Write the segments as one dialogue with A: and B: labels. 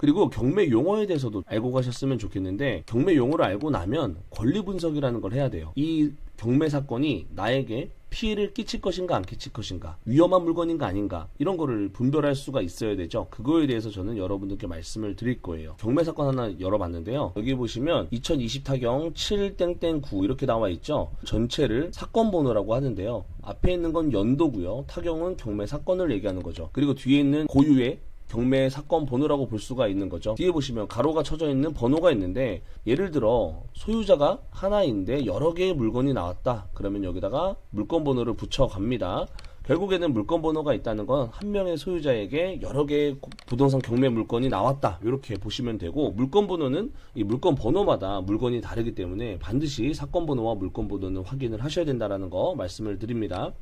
A: 그리고 경매 용어에 대해서도 알고 가셨으면 좋겠는데, 경매 용어를 알고 나면 권리 분석이라는 걸 해야 돼요. 이 경매 사건이 나에게 피해를 끼칠 것인가 안 끼칠 것인가, 위험한 물건인가 아닌가, 이런 거를 분별할 수가 있어야 되죠. 그거에 대해서 저는 여러분들께 말씀을 드릴 거예요. 경매 사건 하나 열어봤는데요. 여기 보시면 2020 타경 7땡땡9 이렇게 나와 있죠. 전체를 사건 번호라고 하는데요. 앞에 있는 건 연도고요. 타경은 경매 사건을 얘기하는 거죠. 그리고 뒤에 있는 고유의 경매 사건 번호라고 볼 수가 있는 거죠. 뒤에 보시면 가로가 쳐져 있는 번호가 있는데, 예를 들어 소유자가 하나인데 여러 개의 물건이 나왔다. 그러면 여기다가 물건 번호를 붙여갑니다. 결국에는 물건 번호가 있다는 건 한 명의 소유자에게 여러 개의 부동산 경매 물건이 나왔다, 이렇게 보시면 되고, 물건 번호는 이 물건 번호마다 물건이 다르기 때문에 반드시 사건 번호와 물건 번호는 확인을 하셔야 된다는 거 말씀을 드립니다.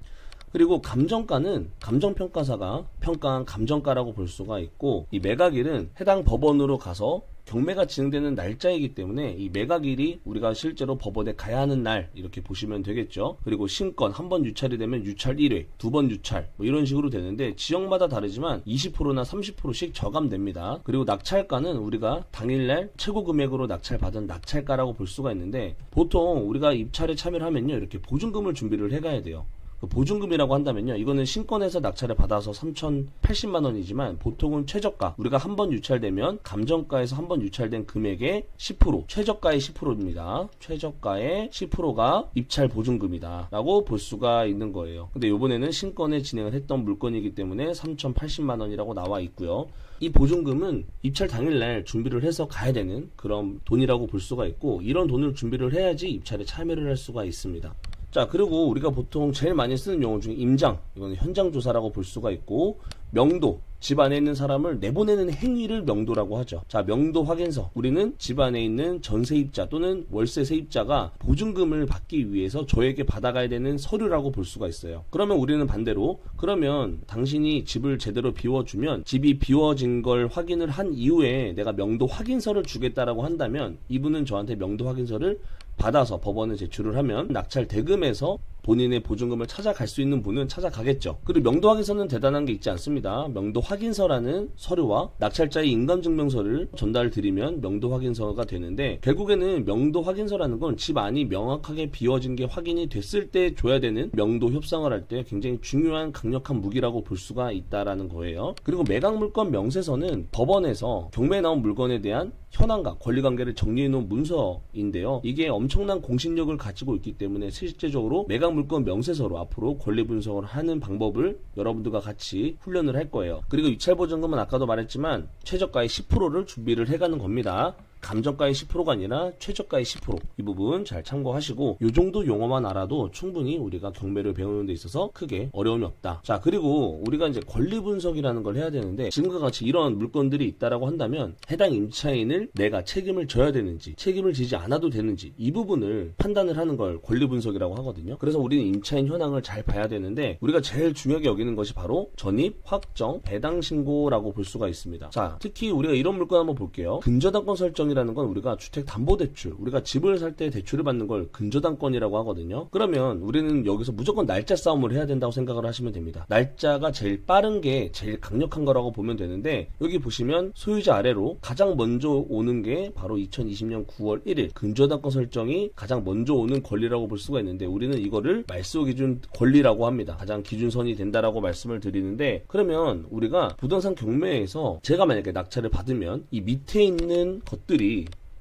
A: 그리고 감정가는 감정평가사가 평가한 감정가라고 볼 수가 있고, 이 매각일은 해당 법원으로 가서 경매가 진행되는 날짜이기 때문에 이 매각일이 우리가 실제로 법원에 가야 하는 날, 이렇게 보시면 되겠죠. 그리고 신건 한 번 유찰이 되면 유찰 1회, 두 번 유찰, 뭐 이런 식으로 되는데, 지역마다 다르지만 20%나 30%씩 저감됩니다. 그리고 낙찰가는 우리가 당일날 최고 금액으로 낙찰받은 낙찰가라고 볼 수가 있는데, 보통 우리가 입찰에 참여를 하면요, 이렇게 보증금을 준비를 해가야 돼요. 보증금이라고 한다면요, 이거는 신권에서 낙찰을 받아서 3,080만 원이지만 보통은 최저가, 우리가 한 번 유찰되면 감정가에서 한 번 유찰된 금액의 10%, 최저가의 10%입니다. 최저가의 10%가 입찰 보증금이다 라고 볼 수가 있는 거예요. 근데 이번에는 신권에 진행을 했던 물건이기 때문에 3,080만 원이라고 나와 있고요. 이 보증금은 입찰 당일날 준비를 해서 가야 되는 그런 돈이라고 볼 수가 있고, 이런 돈을 준비를 해야지 입찰에 참여를 할 수가 있습니다. 자, 그리고 우리가 보통 제일 많이 쓰는 용어 중에 임장, 이거는 현장 조사라고 볼 수가 있고, 명도, 집 안에 있는 사람을 내보내는 행위를 명도라고 하죠. 자, 명도 확인서, 우리는 집 안에 있는 전세입자 또는 월세 세입자가 보증금을 받기 위해서 저에게 받아가야 되는 서류라고 볼 수가 있어요. 그러면 우리는 반대로, 그러면 당신이 집을 제대로 비워주면, 집이 비워진 걸 확인을 한 이후에 내가 명도 확인서를 주겠다라고 한다면, 이분은 저한테 명도 확인서를 받아서 법원에 제출을 하면 낙찰 대금에서 본인의 보증금을 찾아갈 수 있는 분은 찾아가겠죠. 그리고 명도 확인서는 대단한 게 있지 않습니다. 명도 확인서라는 서류와 낙찰자의 인감증명서를 전달 드리면 명도 확인서가 되는데, 결국에는 명도 확인서라는 건 집 안이 명확하게 비워진 게 확인이 됐을 때 줘야 되는, 명도 협상을 할 때 굉장히 중요한 강력한 무기라고 볼 수가 있다라는 거예요. 그리고 매각물건 명세서는 법원에서 경매에 나온 물건에 대한 현황과 권리관계를 정리해 놓은 문서인데요. 이게 엄청난 공신력을 가지고 있기 때문에 실제적으로 매각물건 명세서로 앞으로 권리 분석을 하는 방법을 여러분들과 같이 훈련을 할 거예요. 그리고 유찰보증금은 아까도 말했지만 최저가의 10%를 준비를 해가는 겁니다. 감정가의 10%가 아니라 최저가의 10%, 이 부분 잘 참고하시고, 이 정도 용어만 알아도 충분히 우리가 경매를 배우는 데 있어서 크게 어려움이 없다. 자, 그리고 우리가 이제 권리 분석이라는 걸 해야 되는데, 지금과 같이 이런 물건들이 있다라고 한다면 해당 임차인을 내가 책임을 져야 되는지, 책임을 지지 않아도 되는지, 이 부분을 판단을 하는 걸 권리 분석이라고 하거든요. 그래서 우리는 임차인 현황을 잘 봐야 되는데, 우리가 제일 중요하게 여기는 것이 바로 전입, 확정, 배당 신고라고 볼 수가 있습니다. 자, 특히 우리가 이런 물건 한번 볼게요. 근저당권 설정 이라는 건 우리가 주택담보대출, 우리가 집을 살 때 대출을 받는 걸 근저당권이라고 하거든요. 그러면 우리는 여기서 무조건 날짜 싸움을 해야 된다고 생각을 하시면 됩니다. 날짜가 제일 빠른 게 제일 강력한 거라고 보면 되는데, 여기 보시면 소유자 아래로 가장 먼저 오는 게 바로 2020년 9월 1일 근저당권 설정이 가장 먼저 오는 권리라고 볼 수가 있는데, 우리는 이거를 말소기준 권리라고 합니다. 가장 기준선이 된다라고 말씀을 드리는데, 그러면 우리가 부동산 경매에서 제가 만약에 낙찰을 받으면 이 밑에 있는 것들이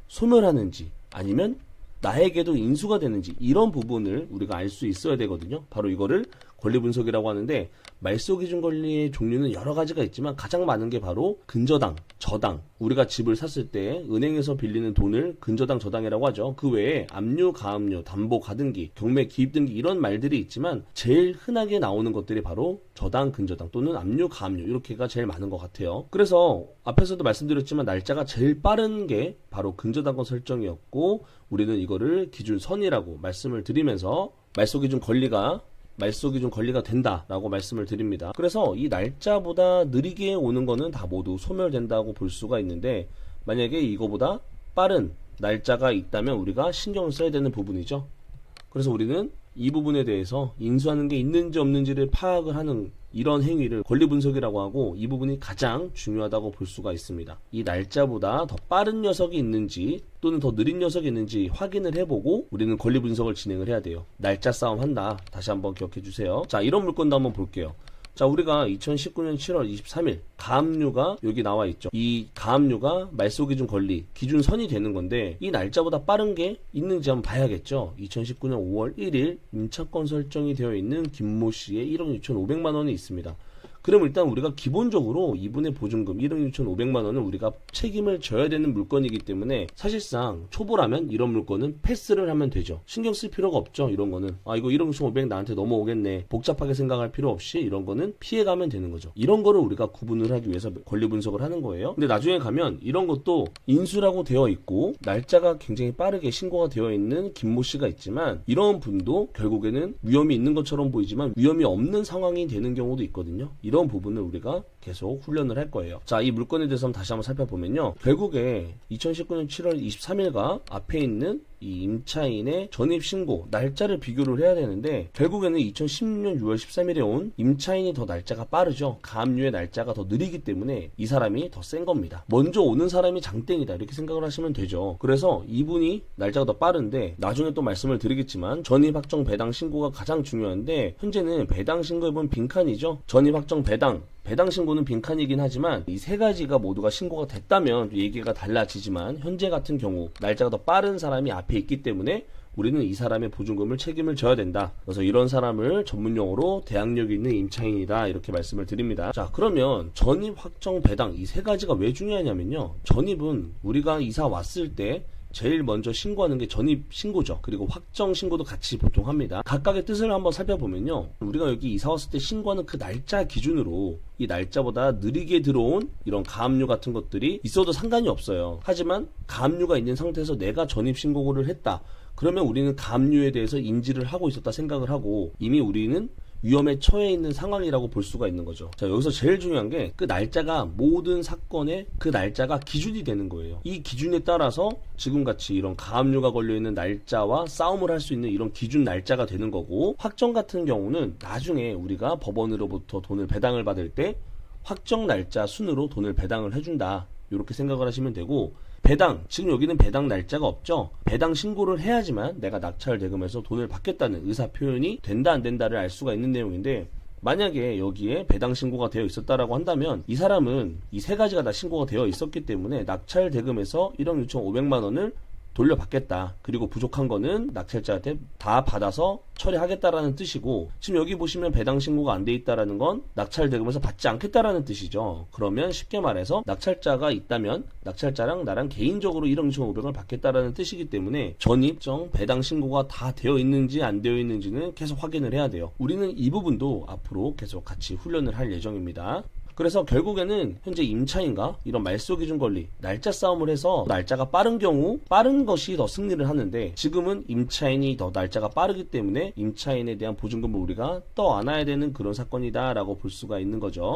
A: 소멸하는지 아니면 나에게도 인수가 되는지, 이런 부분을 우리가 알 수 있어야 되거든요. 바로 이거를 권리 분석이라고 하는데, 말소기준 권리의 종류는 여러 가지가 있지만 가장 많은 게 바로 근저당, 저당, 우리가 집을 샀을 때 은행에서 빌리는 돈을 근저당, 저당이라고 하죠. 그 외에 압류, 가압류, 담보, 가등기, 경매, 기입 등기, 이런 말들이 있지만 제일 흔하게 나오는 것들이 바로 저당, 근저당 또는 압류, 가압류, 이렇게가 제일 많은 것 같아요. 그래서 앞에서도 말씀드렸지만 날짜가 제일 빠른 게 바로 근저당권 설정이었고, 우리는 이거를 기준선이라고 말씀을 드리면서 말소기준 권리가 된다라고 말씀을 드립니다. 그래서 이 날짜보다 느리게 오는 거는 다 모두 소멸된다고 볼 수가 있는데, 만약에 이거보다 빠른 날짜가 있다면 우리가 신경을 써야 되는 부분이죠. 그래서 우리는 이 부분에 대해서 인수하는 게 있는지 없는지를 파악을 하는 이런 행위를 권리분석이라고 하고, 이 부분이 가장 중요하다고 볼 수가 있습니다. 이 날짜보다 더 빠른 녀석이 있는지 또는 더 느린 녀석이 있는지 확인을 해보고 우리는 권리분석을 진행을 해야 돼요. 날짜 싸움 한다. 다시 한번 기억해 주세요. 자, 이런 물건도 한번 볼게요. 자, 우리가 2019년 7월 23일 가압류가 여기 나와 있죠. 이 가압류가 말소기준 권리 기준선이 되는 건데, 이 날짜보다 빠른 게 있는지 한번 봐야겠죠. 2019년 5월 1일 임차권 설정이 되어 있는 김모 씨의 1억 6,500만 원이 있습니다. 그럼 일단 우리가 기본적으로 이분의 보증금 1억 6,500만 원을 우리가 책임을 져야 되는 물건이기 때문에, 사실상 초보라면 이런 물건은 패스를 하면 되죠. 신경 쓸 필요가 없죠. 이런 거는 이거 1억 6,500 나한테 넘어오겠네, 복잡하게 생각할 필요 없이 이런 거는 피해가면 되는 거죠. 이런 거를 우리가 구분을 하기 위해서 권리 분석을 하는 거예요. 근데 나중에 가면 이런 것도 인수라고 되어 있고 날짜가 굉장히 빠르게 신고가 되어 있는 김모 씨가 있지만, 이런 분도 결국에는 위험이 있는 것처럼 보이지만 위험이 없는 상황이 되는 경우도 있거든요. 이런 부분을 우리가 계속 훈련을 할 거예요. 자, 이 물건에 대해서 다시 한번 살펴보면요, 결국에 2019년 7월 23일과 앞에 있는 이 임차인의 전입신고 날짜를 비교를 해야 되는데, 결국에는 2016년 6월 13일에 온 임차인이 더 날짜가 빠르죠. 가압류의 날짜가 더 느리기 때문에 이 사람이 더 센 겁니다. 먼저 오는 사람이 장땡이다, 이렇게 생각을 하시면 되죠. 그래서 이분이 날짜가 더 빠른데, 나중에 또 말씀을 드리겠지만 전입 확정 배당 신고가 가장 중요한데, 현재는 배당 신고해본 빈칸이죠. 전입 확정 배당 신고는 빈칸이긴 하지만 이 세 가지가 모두가 신고가 됐다면 얘기가 달라지지만, 현재 같은 경우 날짜가 더 빠른 사람이 앞에 있기 때문에 우리는 이 사람의 보증금을 책임을 져야 된다. 그래서 이런 사람을 전문용어로 대항력 있는 임차인이다, 이렇게 말씀을 드립니다. 자, 그러면 전입, 확정, 배당 이 세 가지가 왜 중요하냐면요, 전입은 우리가 이사 왔을 때 제일 먼저 신고하는 게 전입 신고죠. 그리고 확정 신고도 같이 보통 합니다. 각각의 뜻을 한번 살펴보면요, 우리가 여기 이사 왔을 때 신고하는 그 날짜 기준으로 이 날짜보다 느리게 들어온 이런 가압류 같은 것들이 있어도 상관이 없어요. 하지만 가압류가 있는 상태에서 내가 전입 신고를 했다, 그러면 우리는 가압류에 대해서 인지를 하고 있었다 생각을 하고, 이미 우리는 위험에 처해 있는 상황이라고 볼 수가 있는 거죠. 자, 여기서 제일 중요한 게 그 날짜가 모든 사건의 그 날짜가 기준이 되는 거예요. 이 기준에 따라서 지금같이 이런 가압류가 걸려있는 날짜와 싸움을 할 수 있는 이런 기준 날짜가 되는 거고, 확정 같은 경우는 나중에 우리가 법원으로부터 돈을 배당을 받을 때 확정 날짜 순으로 돈을 배당을 해준다, 이렇게 생각을 하시면 되고, 배당, 지금 여기는 배당 날짜가 없죠. 배당 신고를 해야지만 내가 낙찰 대금에서 돈을 받겠다는 의사 표현이 된다 안 된다를 알 수가 있는 내용인데, 만약에 여기에 배당 신고가 되어 있었다라고 한다면 이 사람은 이 세 가지가 다 신고가 되어 있었기 때문에 낙찰 대금에서 1억 6,500만 원을 돌려받겠다, 그리고 부족한 거는 낙찰자한테 다 받아서 처리하겠다라는 뜻이고, 지금 여기 보시면 배당 신고가 안 돼 있다라는 건 낙찰 대금에서 받지 않겠다라는 뜻이죠. 그러면 쉽게 말해서 낙찰자가 있다면 낙찰자랑 나랑 개인적으로 1억 6,500을 받겠다라는 뜻이기 때문에 전입정 배당 신고가 다 되어 있는지 안 되어 있는지는 계속 확인을 해야 돼요. 우리는 이 부분도 앞으로 계속 같이 훈련을 할 예정입니다. 그래서 결국에는 현재 임차인과 이런 말소기준 권리 날짜 싸움을 해서 날짜가 빠른 경우 빠른 것이 더 승리를 하는데, 지금은 임차인이 더 날짜가 빠르기 때문에 임차인에 대한 보증금을 우리가 떠안아야 되는 그런 사건이다 라고 볼 수가 있는 거죠.